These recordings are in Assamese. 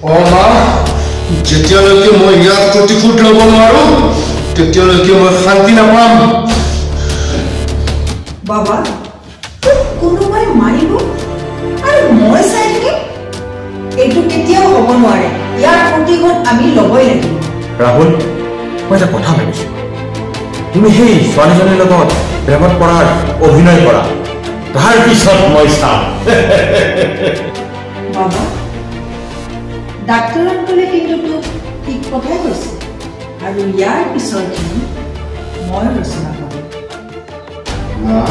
মা যেতিয়ালৈকে মই ইয়াত প্ৰতিশোধ ল'ব নোৱাৰো তেতিয়ালৈকে মই শান্তি নাপাম বাবা কোনোবাই মাৰিব আৰু মই চাই থাকিম এইটো কেতিয়াও হ'ব নোৱাৰে ইয়াৰ প্ৰতিশোধ আমি ল'বই লাগিব ৰাহুল মই এটা কথা ভাবিছো তুমি সেই ছোৱালীজনীৰ লগত প্ৰেমত পৰাৰ অভিনয় কৰা তাৰ পিছত মই চাম বাবা ডাক্তৰ আংকলে কিন্তু ঠিক কথাই কৈছে আৰু ইয়াৰ পিছৰখিনি মই ৰচনা কৰিম মা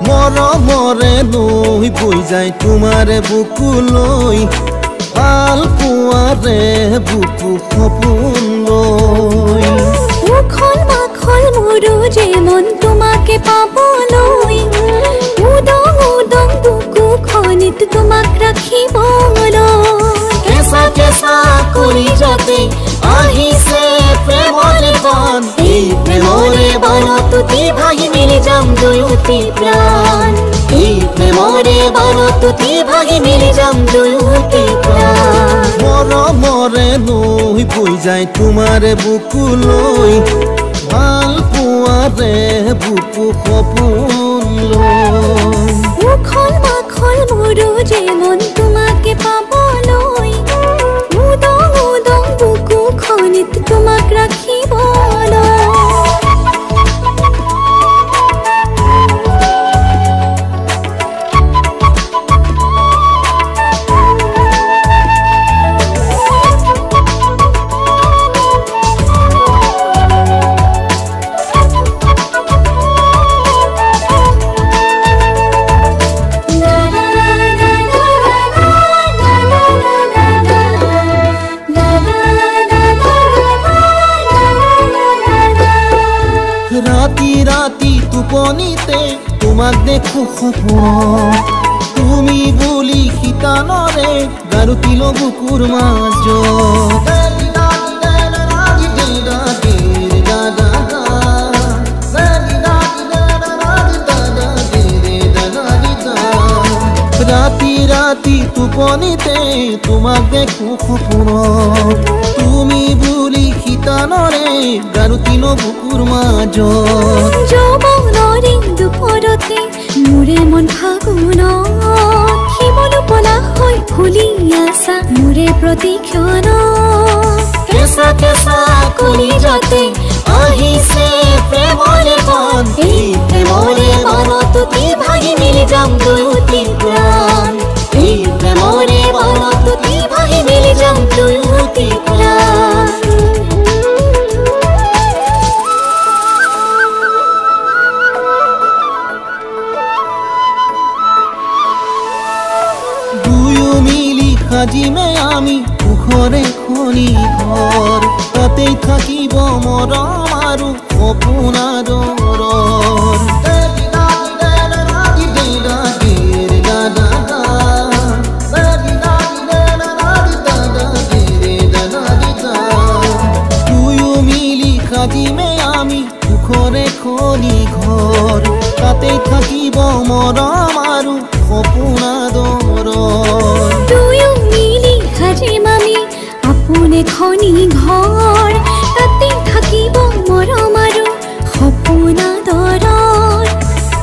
মৰমৰে লৈ বৈ যায় তোমাৰ বুকুলৈ ভাল পোৱাৰে বুকু সপোন লৈ উখল মাখল মোৰো যে মন তোমাকে পাবলৈ উদং উদং বুকুখনিত তোমাক ৰাখিবলৈ কেঁচা কেঁচা কৰি যাতে আহিছে প্ৰেমৰ বান এই প্ৰেমৰে বানতুতি ভাহি মিলি যাম দুয়োটি প্ৰাণ এই প্ৰেমৰে বানতুতি ভাহি মিলি যাম দুয়োটি প্ৰাণ মৰমৰে লৈ বৈ যায় তোমাৰ বুকুলৈ ভাল পোৱাৰে বুকু সপোন লৈ উখল মাখল মোৰো যে মন তোমাকে পাবলৈ উদং উদং বুকুখনিত তোমাক ৰাখিবলৈ ৰাতি ৰাতি টোপনিতে তোমাক দেখো সপোন তুমি বুলি শীতানৰে গাৰুতিল বুকুৰ মাজত ৰাতি ৰাতি টোপনিতে তোমাক দেখো সপোনত তুমি বুলি শীতানৰে গাৰুতিল বুকুৰ মাজত যৌৱনৰে দুপৰতে মোৰে মন ফাগুনত শিমলু পলা হৈ ফুলি আছা মোৰে প্ৰতিক্ষণত কেঁচা কেঁচা কৰি যাতে আহিছে প্ৰেমৰে বান এই প্ৰেমৰে বানতুতি ভাহি মিলি যাম দুয়োটি প্ৰাণ এই প্ৰেমৰে বানতুতি ভাহি মিলি যাম দুয়োটি প্ৰাণ দুয়ো মিলি সাজিমে আমি সুখৰে খনি ঘৰ তাতেই থাকিব মৰম আৰু সপোন আদৰৰ দুয়ো মিলি সাজিমে আমি সুখৰে খনি ঘৰ তাতেই থাকিব মৰম আৰু সপোন আদৰৰ দুয়ো মিলি সাজিম আমি আপোনে খনি ঘৰ তাতে থাকিব মৰম আৰু সপোন আদৰৰ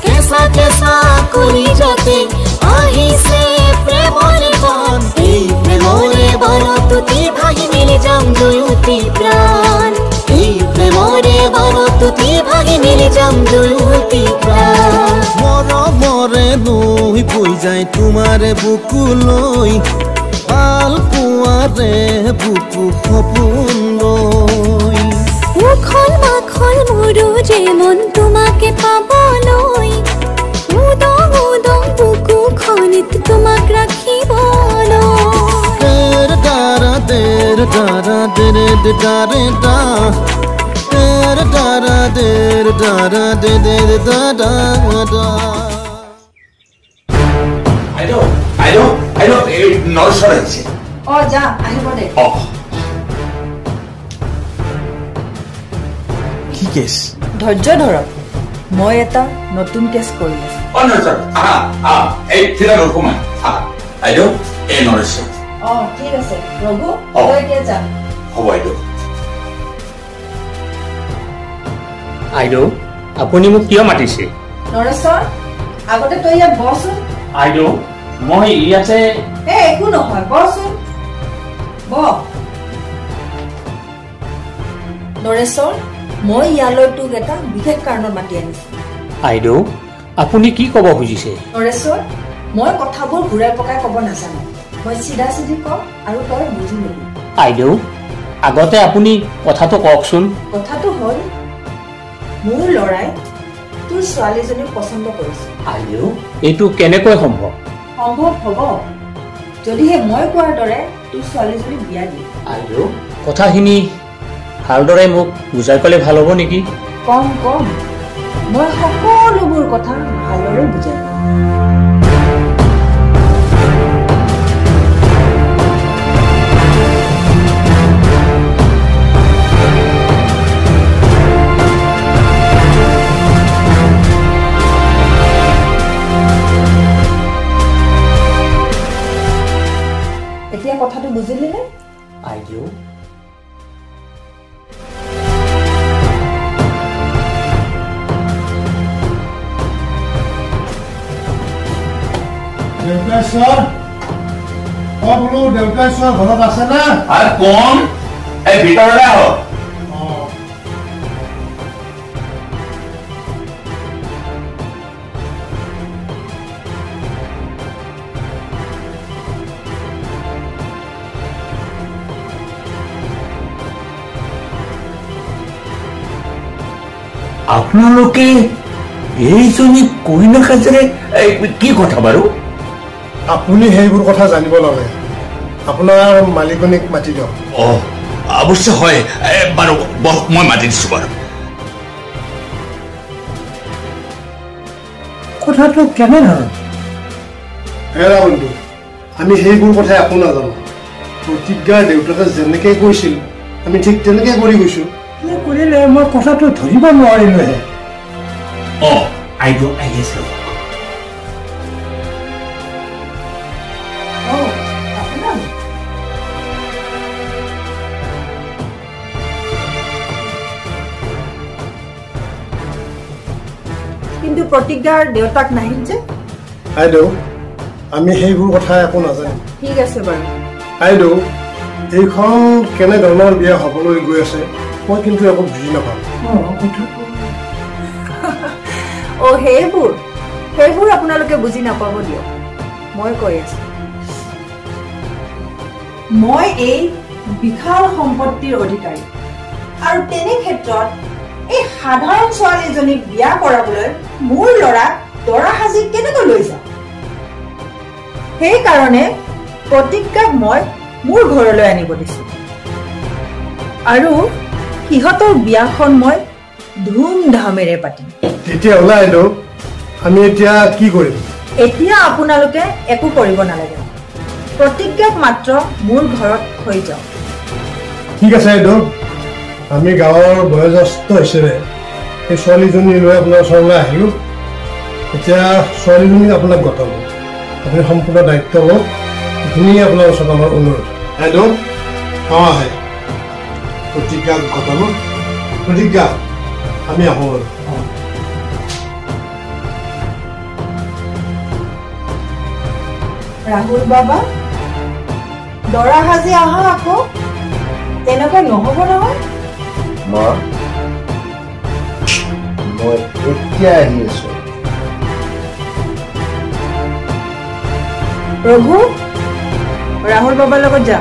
কেঁচা কেঁচা কৰি যাতে আহিছে প্ৰেমৰে বান এই প্ৰেমৰে বানতুতি ভাহি মিলি যাম দুয়োটি প্ৰাণ এই প্ৰেমৰে বানতুতি ভাহি মিলি যাম দুয়োটি প্ৰাণ মৰমৰে লৈ বৈ যায় তোমাৰ বুকুলৈ ভাল পোৱাৰে বুকু সপোন লৈ মোৰো যে মন তোমাকে পাবলৈ উদং উদং বুকুখনিত তোমাক ৰাখিবলৈ নৰসৰ আহিছে যা আহিব দে কি কেছ ধৈৰ্য ধৰক মই এটা নতুন কেছ কৰি আছো নৰসৰ এই থিৰা ৰকমান আইদেউ এই নৰসৰ ঠিক আছে ৰঘু তই এতিয়া যা হ'ব আইদেউ আইদেউ আপুনি মোক কিয় মাতিছে নৰেশ্বৰ আগতে তই ইয়াত বহচোন আইদেউ মই ইয়াতে একো নহয় বহচোন বহ নৰেশ্বৰ মই ইয়ালৈ তোক এটা বিশেষ কাৰণত মাতি আনিছো আইদেউ আপুনি কি ক'ব খুজিছে নৰেশ্বৰ মই কথাবোৰ ঘূৰাই পকাই ক'ব নাজানো মই চিধা চিধি কওঁ আৰু তই বুজি লবি আইদেউ আগতে আপুনি কথাটো কওকচোন কথাটো হ'ল মোৰ ল'ৰাই তোৰ ছোৱালীজনীক পচন্দ কৰিছে আইদেউ এইটো কেনেকৈ সম্ভৱ সম্ভৱ হ'ব যদিহে মই কোৱাৰ দৰে তোৰ ছোৱালীজনীক বিয়া দিয়ে আইদেউ কথাখিনি ভালদৰে মোক বুজাই ক'লে ভাল হ'ব নেকি কম মই সকলোবোৰ কথা ভালদৰে বুজাই কম এতিয়া কথাটো বুজিলি নে আইদেউ দেউতাশ্বৰ বোলো দেউতাশ্বৰ ঘৰত আছে না কোন এই ভিতৰলৈ আহক আপোনালোকে এইজনী কইনা সাজেৰে কি কথা বাৰু আপুনি সেইবোৰ কথা জানিব লাগে আপোনাৰ মালিকনীক মাতি দিয়ক অৱশ্যে হয় বাৰু মই মাতি দিছো বাৰু কথাটো কেনেধৰণৰ হেৰা বন্ধু আমি সেইবোৰ কথাই একো নাজানো প্ৰতিজ্ঞাৰ দেউতাকে যেনেকে কৈছিল আমি ঠিক তেনেকে কৰি গৈছো কৰিলে মই কথাটো ধৰিব নোৱাৰিলোহে আইদেউ আহি আছে কিন্তু প্ৰতিজ্ঞাৰ দেউতাক নাহিল যে আইদেউ আমি সেইবোৰ কথা একো নাজানো ঠিক আছে বাৰু আইদেউ এইখন কেনেধৰণৰ বিয়া হ'বলৈ গৈ আছে মই কিন্তু একো বুজি নাপাওঁ সেইবোৰ আপোনালোকে বুজি নাপাব দিয়ক মই কৈ আছো মই এই বিশাল সম্পত্তিৰ অধিকাৰী আৰু তেনে ক্ষেত্ৰত এই সাধাৰণ ছোৱালীজনীক বিয়া কৰাবলৈ মোৰ ল'ৰাক দৰা সাজি কেনেকৈ লৈ যাম সেইকাৰণে প্ৰতিজ্ঞাক মই মোৰ ঘৰলৈ আনিব দিছো আৰু সিহঁতৰ বিয়াখন মই ধুমধামেৰে পাতিম তেতিয়াহ'লে আইদেউ আমি এতিয়া কি কৰিম এতিয়া আপোনালোকে একো কৰিব নালাগে প্ৰতিজ্ঞাক মাত্ৰ মোৰ ঘৰত থৈ যাওক ঠিক আছে আইদেউ আমি গাঁৱৰ বয়োজ্যেষ্ঠ হিচাপে এই ছোৱালীজনী লৈ আপোনাৰ ওচৰলৈ আহিলোঁ এতিয়া ছোৱালীজনীক আপোনাক গতাব আপুনি সম্পূৰ্ণ দায়িত্ব লওক এইখিনি আপোনাৰ ওচৰত আমাৰ অনুৰোধ আইদেউ আহে প্ৰতিজ্ঞাক গতাব প্ৰতিজ্ঞা আমি আহোঁ ৰাহুল বাবা দৰা সাজি আহা আকৌ তেনেকৈ নহ'ব নহয় মই এতিয়া আহি আছো ৰঘু ৰাহুল বাবাৰ লগত যা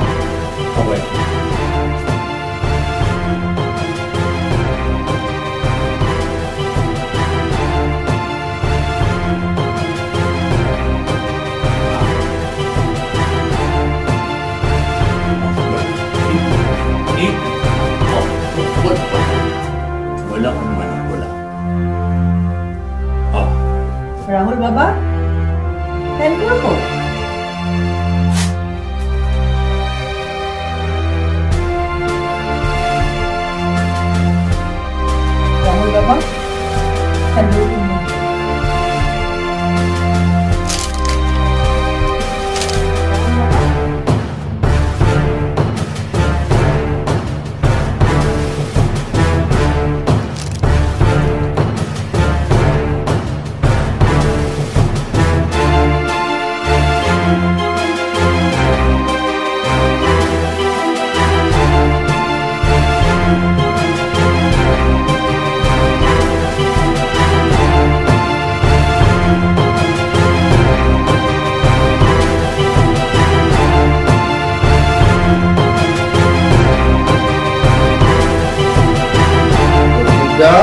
প্ৰতিজ্ঞা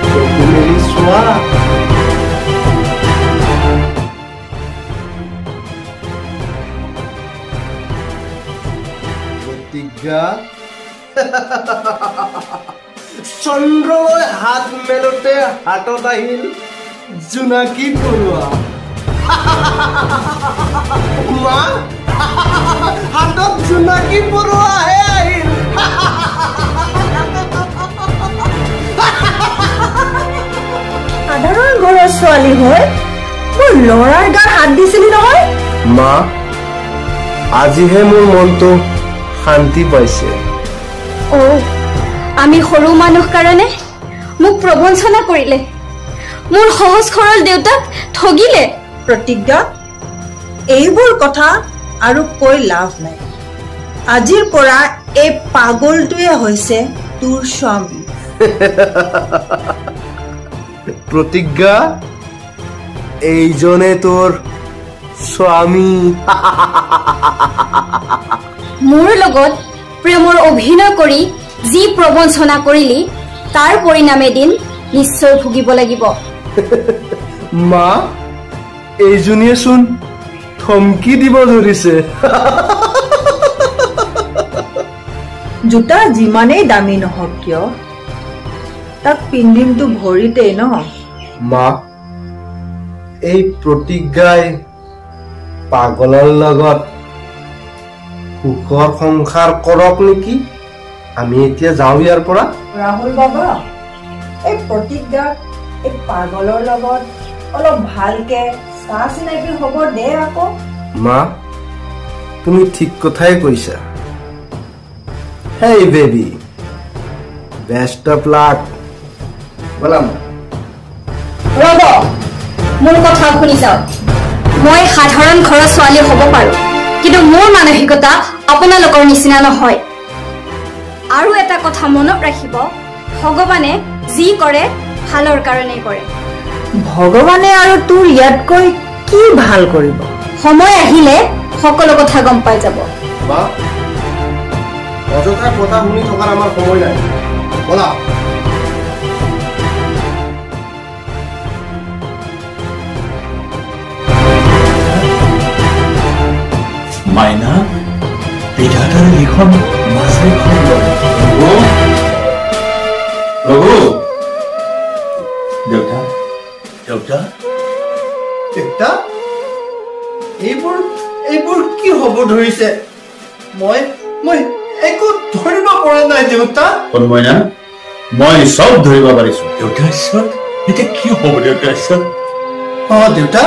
চকু মেলি চোৱা প্ৰতিজ্ঞা চন্দ্ৰলৈ হাত মেলোতে হাতত আহিল জোনাকী পৰুৱা মা হাতত জোনাকী পৰুৱাহে আহিল সাধাৰণ ঘৰৰ ছোৱালী হৈ মোৰ ল'ৰাৰ গাত হাত দিছিলি নহয় মা আজিহে মোৰ মনটো শান্তি পাইছে আমি সৰু মানুহ কাৰণে মোক প্ৰবঞ্চনা কৰিলে মোৰ সহজ সৰল দেউতাক ঠগিলে প্ৰতিজ্ঞা এইবোৰ কথা আৰু কৈ লাভ নাই আজিৰ পৰা এই পাগলটোৱে হৈছে তোৰ স্বামী প্ৰতিজ্ঞা এইজনে তোৰ স্বামী মোৰ লগত প্ৰেমৰ অভিনয় কৰি যি প্ৰবঞ্চনা কৰিলি তাৰ পৰিণাম এদিন নিশ্চয় ভুগিব লাগিব মা এইজনীয়ে চোন থমকি দিব ধৰিছে জোতা যিমানেই দামী নহওক কিয় তাক পিন্ধিমটো ভৰিতেই ন মা এই প্ৰতিজ্ঞাই পাগলৰ লগত সুখৰ সংসাৰ কৰক নেকি আমি এতিয়া যাওঁ ইয়াৰ পৰা ৰাহুল বাবা এই প্ৰতিজ্ঞাক এই পাগলৰ লগত অলপ ভালকে চা চিনাকি হ'ব দে আকৌ মা তুমি ঠিক কথাই কৈছা হেই বেবি বেষ্ট অফ লাক বলাম ৰব মোৰ কথা শুনি যাওক মই সাধাৰণ ঘৰৰ ছোৱালী হ'ব পাৰো কিন্তু মোৰ মানসিকতা আপোনালোকৰ নিচিনা নহয় আৰু এটা কথা মনত ৰাখিব ভগৱানে যি কৰে ভালৰ কাৰণে কৰে ভগৱানে আৰু তোৰ ইয়াতকৈ কি ভাল কৰিব সময় আহিলে সকলো কথা গম পাই যাব মা অযথা কথা শুনি থকাৰ আমাৰ সময় নাই বলা মাইনা বিধাতাৰ লিখন মাছে ৰঘু দেউতা দেউতা দেউতা এইবোৰ কি হ'ব ধৰিছে মই একো ধৰিব পৰা নাই দেউতা মইনা মই চব ধৰিব পাৰিছো দেউতা ঈশ্বৰ এতিয়া কি হ'ব দেউতা ঈশ্বৰ দেউতা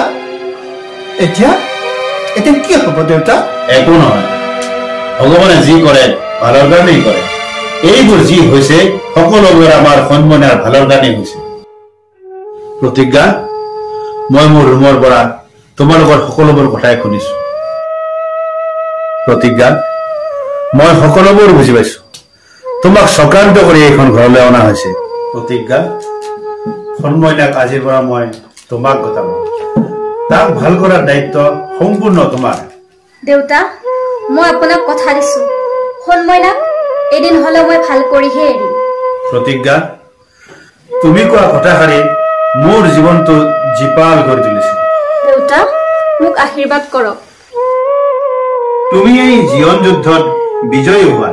এতিয়া কি হ'ব দেউতা একো নহয় ভগৱানে যি কৰে ভালৰ কাৰণেই কৰে এইবোৰ যি হৈছে সকলোবোৰ আমাৰ সন্মানৰ ভালৰ কাৰণেই হৈছে প্ৰতিজ্ঞা মই মোৰ ৰুমৰ পৰা তোমালোকৰ সকলোবোৰ কথাই শুনিছো প্ৰতিজ্ঞা মই সকলোবোৰ বুজি পাইছো তোমাক চক্ৰান্ত কৰি এইখন ঘৰলৈ অনা হৈছে প্ৰতিজ্ঞা সন্মানক আজিৰ পৰা মই তোমাক গতাম তাক ভাল কৰাৰ দায়িত্ব সম্পূৰ্ণ তোমাৰ দেউতা মই আপোনাক কথা দিছো সন্মানক এদিন হলে মই ভাল কৰিহে এৰিম প্ৰতিজ্ঞা তুমি কোৱা কথাষাৰি মোৰ জীৱনটো জীপাল কৰি তুলিছে দেউতা মোক আশীৰ্বাদ কৰক তুমি এই জীৱন যুদ্ধত বিজয়ী হোৱা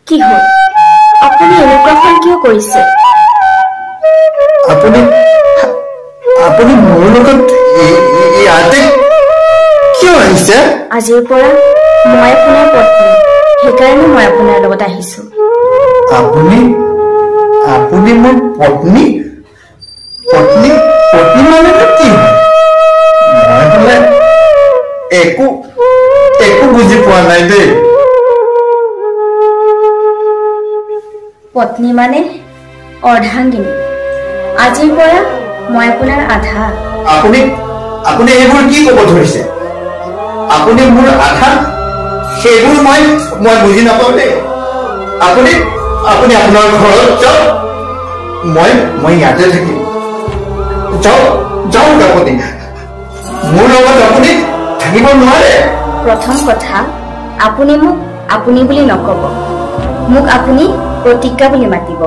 কি হ'ল আপুনি এনেকুৱাখন কিয় কৰিছে আপুনি মোৰ লগত ইয়াতে কিয় আহিছে আজিৰ পৰা মই আপোনাৰ পত্নী সেইকাৰণে মই আপোনাৰ লগত আহিছো আপুনি মোৰ পত্নী মানে কি মই হলে একো বুজি পোৱা নাই দেই পত্নী মানে অৰ্ধাংগিনী আজিৰ পৰা মই আপোনাৰ আধা আপুনি এইবোৰ কি ক'ব ধৰিছে আপুনি মোৰ আধা সেইবোৰ মই বুজি নাপাওঁ দেই আপুনি আপুনি আপোনাৰ ঘৰত যাওক মই ইয়াতে থাকিম যাওক আপুনি মোৰ লগত আপুনি থাকিব নোৱাৰে প্ৰথম কথা আপুনি মোক আপুনি বুলি নকব মোক আপুনি প্ৰতিজ্ঞা বুলি মাতিব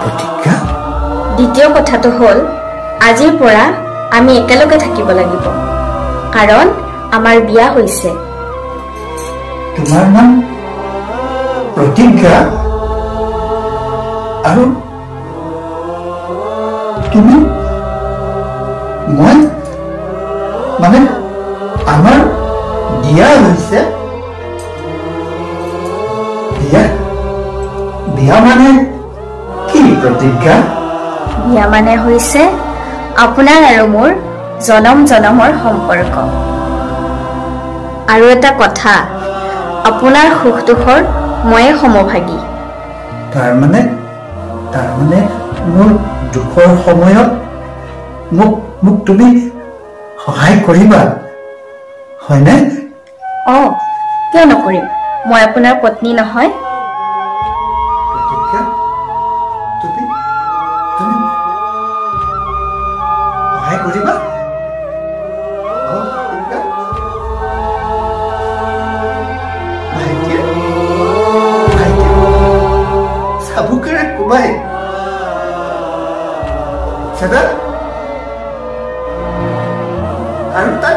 প্ৰতিজ্ঞা দ্বিতীয় কথাটো হ'ল আজিৰ পৰা আমি একেলগে থাকিব লাগিব কাৰণ আমাৰ বিয়া হৈছে তোমাৰ নাম প্ৰতিজ্ঞা আৰু তুমি মই মানে আমাৰ বিয়া হৈছে বিয়া মানে কি প্ৰতিজ্ঞা বিয়া মানে হৈছে আপোনাৰ আৰু মোৰ জনম জনমৰ সম্পৰ্ক আৰু এটা কথা আপোনাৰ সুখ দুখৰ ময়ে সমভাগী তাৰমানে মোৰ দুখৰ সময়ত মোক তুমি সহায় কৰিবা হয়নে কিয় নকৰিম মই আপোনাৰ পত্নী নহয় তুমি সহায় কৰিবা চাবুকেৰে কোবাই আৰু তাক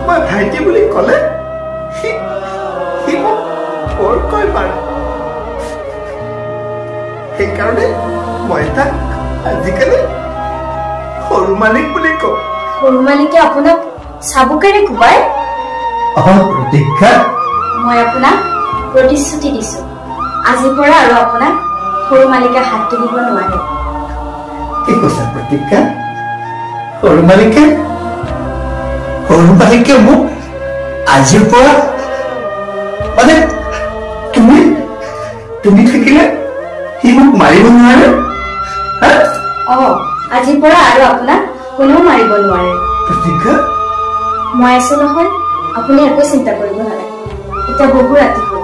মই ভাইটি বুলি কলে সি মোক বৰকৈ পাৰে সেইকাৰণে মই তাক আজিকালি সৰু মালিক বুলি কওঁ সৰু মালিকে আপোনাক চাবুকেৰে কোবাই প্ৰতিজ্ঞা মই আপোনাক প্ৰতিশ্ৰুতি দিছো আজিৰ পৰা আৰু আপোনাক সৰু মালিকে হাত তুলিব নোৱাৰে কি কৈছা প্ৰতিজ্ঞা সৰু মালিকে মোক আজিৰ পৰা মানে তুমি থাকিলে সি মোক মাৰিব নোৱাৰে আজিৰ পৰা আৰু আপোনাক কোনেও মাৰিব নোৱাৰে প্ৰতিজ্ঞা মই আছো নহয় আপুনি একো চিন্তা কৰিব নালাগে এতিয়া বহু ৰাতি হ'ল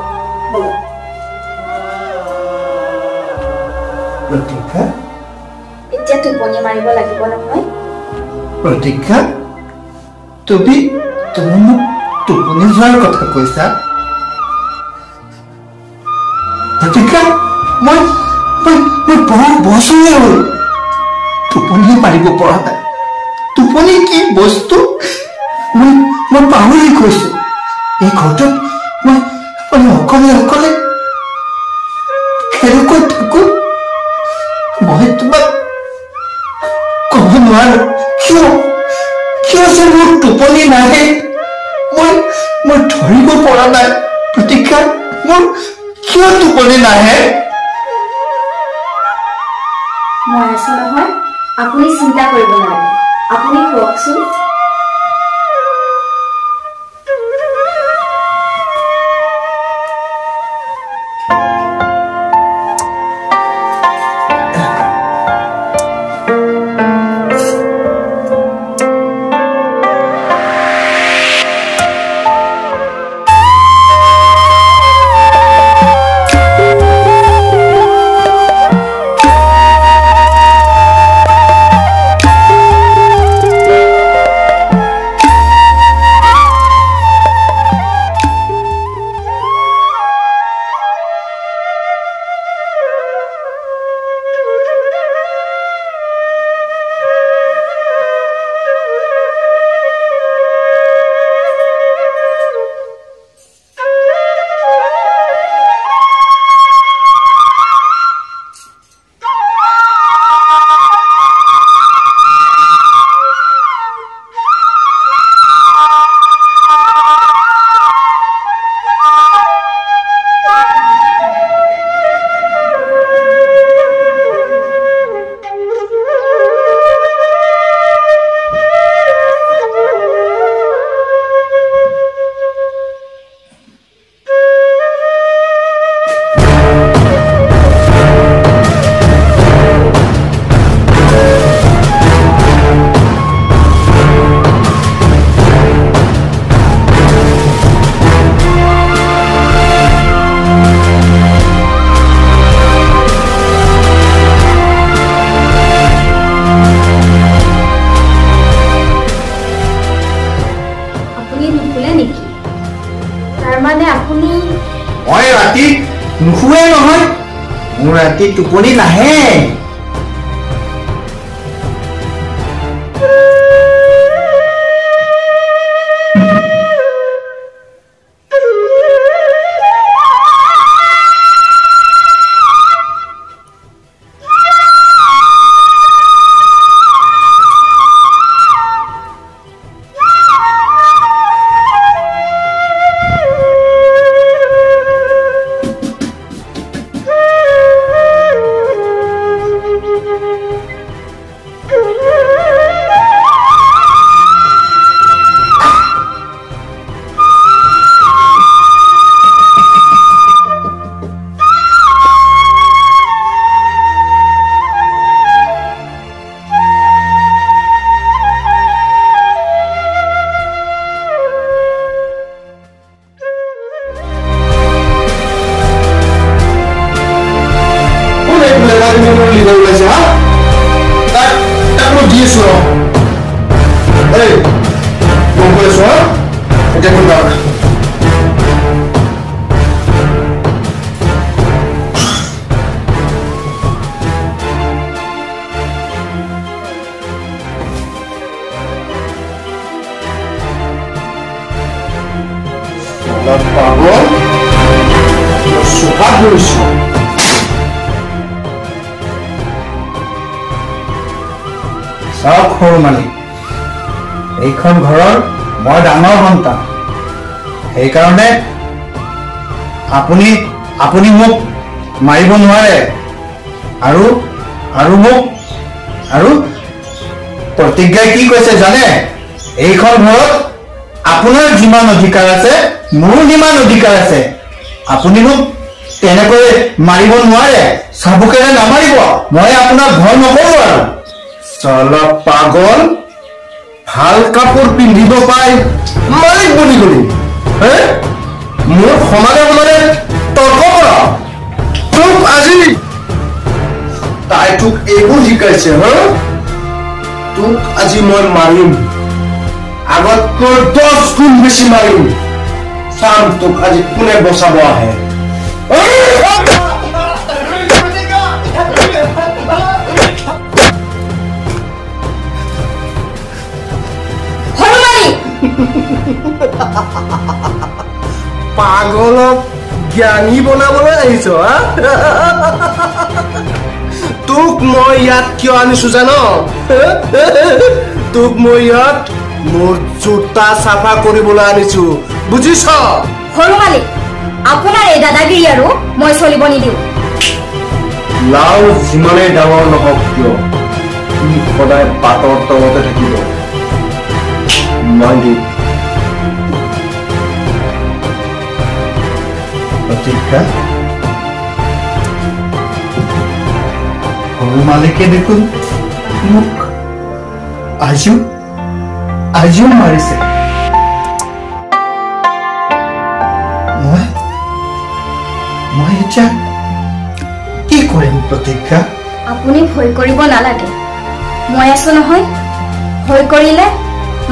প্ৰতিজ্ঞা এতিয়া টোপনি মাৰিব লাগিব নহয় প্ৰতিজ্ঞা তুমি মোক টোপনি যোৱাৰ কথা কৈছা প্ৰতিজ্ঞা মই বহু বছৰে হ'ল টোপনি মাৰিব পৰা নাই টোপনি কি বস্তু মই পাহৰি গৈছো এই ঘৰটোত মই অকলে কেনেকৈ থাকো মই তোমাক কব নোৱাৰো কিয় যে মোৰ টোপনি নাহে মই ধৰিব পৰা নাই প্ৰতিজ্ঞা মোৰ কিয় টোপনি নাহে মই আছো নহয় আপুনি চিন্তা কৰিব নালাগে আপুনি শুৱকচোন তাৰমানে আপুনি মই ৰাতি নুশুৱে নহয় মোৰ ৰাতি টোপনি নাহে চাওক সৰু মালিক এইখন ঘৰৰ মই ডাঙৰ সন্তান সেইকাৰণে আপুনি মোক মাৰিব নোৱাৰে আৰু মোক আৰু প্ৰতিজ্ঞাই কি কৈছে জানে এইখন ঘৰত আপোনাৰ যিমান অধিকাৰ আছে মোৰ সিমান অধিকাৰ আছে আপুনি মোক তেনেকৈ মাৰিব নোৱাৰে চাবুকেৰে নামাৰিব মই আপোনাক ভয় নকৰো আৰু চলা পাগল ভাল কাপোৰ পিন্ধিব পাই মালিক বনি গলি মোৰ সমানে সমানে তৰ্ক কৰা তোক আজি তাই তোক এইবোৰ শিকাইছে তোক আজি মই মাৰিম আগতকৈ 10 গুণ বেছি মাৰিম চাম তোক আজি কোনে বচাব আহে পাগলক জ্ঞানী বনাবলৈ আহিছ তোক মই ইয়াত কিয় আনিছো জানো তোক মই ইয়াত মোৰ জোতা চাফা কৰিবলৈ আনিছো বুজিছ সৰু মালিক আপোনাৰ এই দাদাগিৰি আৰু মই চলিব নিদিওঁ লাও যিমানেই ডাঙৰ নহওক কিয় ই সদায় পাতৰ তলতে থাকিব মই প্ৰতিজ্ঞা সৰু মালিকে দেখোন মোক আজিও মাৰিছে মই এতিয়া কি কৰিম প্ৰতিজ্ঞা আপুনি ভয় কৰিব নালাগে মই আছো নহয় ভয় কৰিলে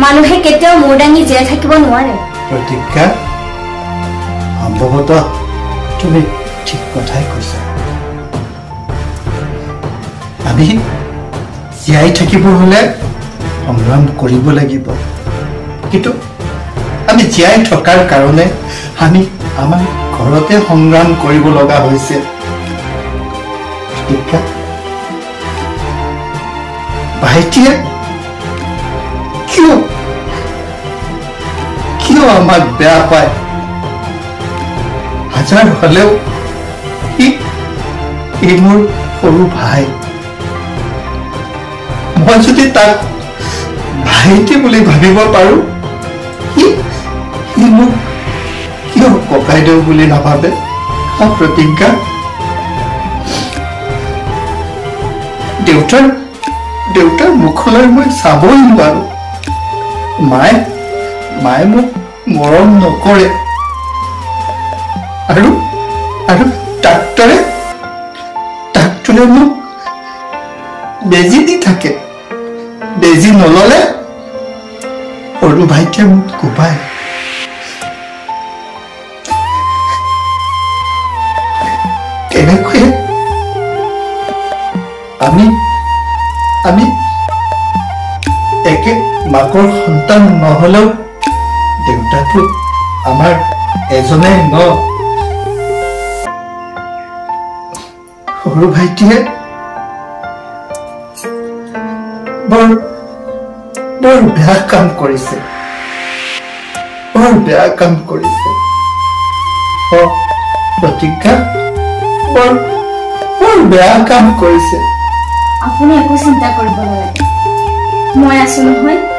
মানুহে কেতিয়াও মূৰ দাঙি জীয়াই থাকিব নোৱাৰে প্ৰতিজ্ঞা সম্ভৱতঃ তুমি ঠিক কথাই কৈছা আমি জীয়াই থাকিব হলে সংগ্ৰাম কৰিব লাগিব কিন্তু আমি জীয়াই থকাৰ কাৰণে আমি আমাৰ ঘৰতে সংগ্ৰাম কৰিব লগা হৈছে ভাইটিয়ে কিয় আমাক বেয়া পায় হাজাৰ হলেও ই মোৰ সৰু ভাই মই যদি তাক ভাইটি বুলি ভাবিব পাৰো ই মোক কিয় ককাইদেউ বুলি নাভাবে প্ৰতিজ্ঞা দেউতাৰ মুখলৈ মই চাবই নোৱাৰো মায়ে মোক মৰম নকৰে আৰু ডাক্তৰে মোক বেজি দি থাকে বেজি নললে সৰু ভাইটিয়ে মোক কোবায় এনেকৈ আমি একে মাকৰ সন্তান নহলেও দেউতাটো আমাৰ এজনে ন। সৰু ভাইটিয়ে বৰ বেয়া কাম কৰিছে, বৰ বেয়া কাম কৰিছে। প্ৰতিজ্ঞা বৰ বেয়া কাম কৰিছে। আপুনি একো চিন্তা কৰিব নালাগে, মই আছো নহয়।